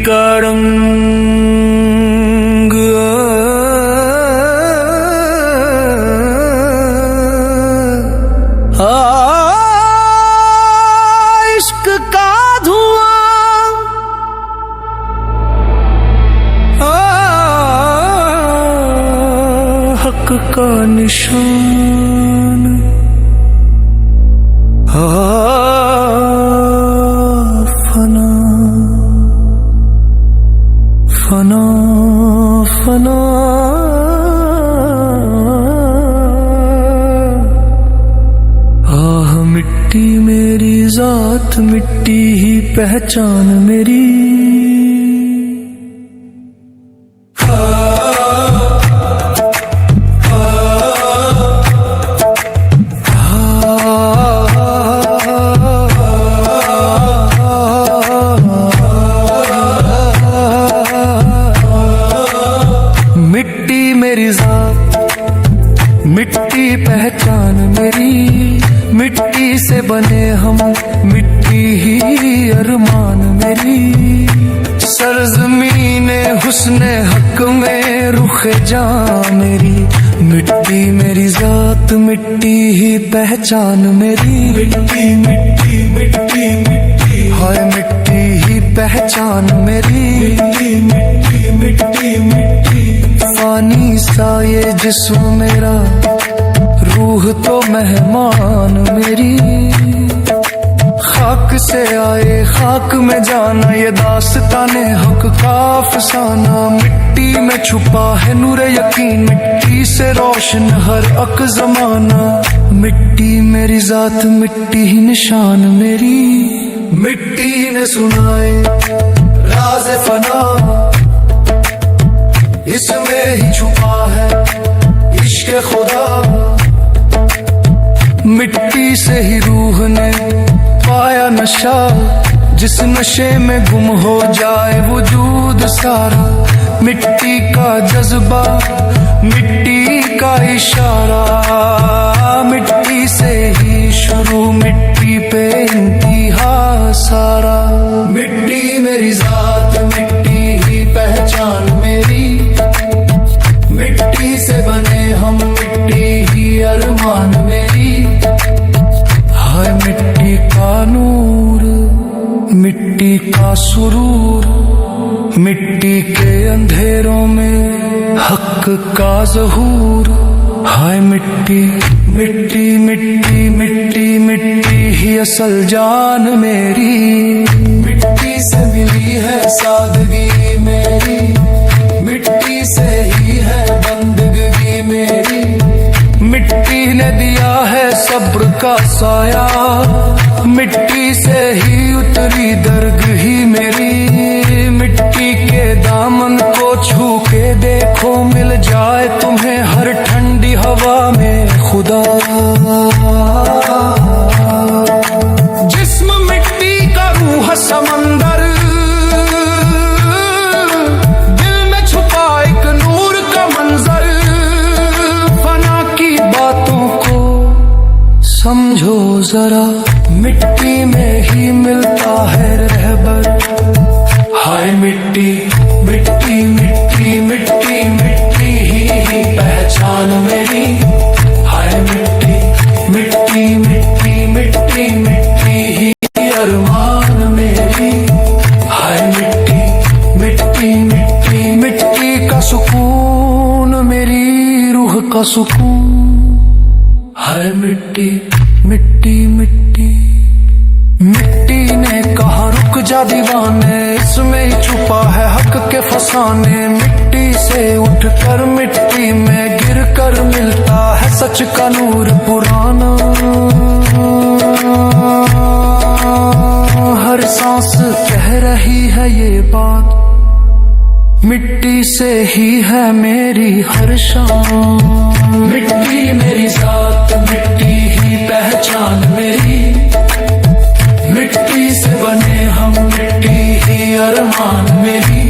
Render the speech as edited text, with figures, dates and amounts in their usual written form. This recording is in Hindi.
का रंग इश्क का धुआं हक का निशान फना फना फना आह मिट्टी मेरी जात मिट्टी ही पहचान मेरी मिट्टी मेरी जात मिट्टी पहचान मेरी मिट्टी से बने हम मिट्टी ही अरमान मेरी सरजमीने हुस्ने हक में रुखे जान मेरी मिट्टी मेरी जात मिट्टी ही पहचान मेरी मिट्टी मिट्टी मिट्टी मिट्टी हाय मिट्टी ही पहचान मेरी मिट्टी मिट्टी मिट्टी मिट्टी फानी सा ये जिस्म मेरा रूह तो मेहमान मेरी खाक से आए खाक में जाना ये दास्ताने हक का अफसाना मिट्टी में छुपा है नूर यकीन मिट्टी से रोशन हर अक जमाना मिट्टी मेरी जात मिट्टी ही निशान मेरी मिट्टी ने सुनाए राज फना इसमें ही छुपा है इश्क खुदा मिट्टी से ही रूह ने पाया नशा जिस नशे में गुम हो जाए वजूद सारा मिट्टी का जज्बा मिट्टी का इशारा मिट्टी से ही शुरू मिट्टी पे इंतहा सारा मिट्टी मेरी जात मिट्टी ही पहचान मेरी मिट्टी से बने हम मिट्टी ही अरमान मेरी हाय मिट्टी का नूर मिट्टी का सुरूर मिट्टी के अंधेरों में हक का ज़हूर हाय मिट्टी मिट्टी मिट्टी मिट्टी मिट्टी ही असल जान मेरी मिट्टी से मिली है सादगी मेरी मिट्टी से ही है बंदगी मेरी मिट्टी ने दिया है सब्र का साया मिट्टी से ही उतरी दर्द ही मेरी मिट्टी के दामन को छू के देखो मिल जाए तुम्हें हर ठंडी हवा में खुदा जिस्म मिट्टी का रूह समंदर दिल में छुपा एक नूर का मंजर फना की बातों को समझो जरा मिट्टी में ही मिलता है रहबर हाय मिट्टी मिट्टी मिट्टी मिट्टी मिट्टी ही पहचान मेरी हाय मिट्टी मिट्टी मिट्टी मिट्टी मिट्टी ही अरमान मेरी हाय मिट्टी मिट्टी मिट्टी मिट्टी का सुकून मेरी रूह का सुकून हाय मिट्टी मिट्टी मिट्टी मिट्टी ने कहा रुक जा दीवाने इसमें ही छुपा है हक के फसाने मिट्टी से उठकर मिट्टी में गिर कर मिलता है सच का नूर पुराना हर सांस कह रही है ये बात मिट्टी से ही है मेरी हर शान मिट्टी मेरी जात मिट्टी ही पहचान मेरी मिट्टी से बने हम मिट्टी ही अरमान मेरी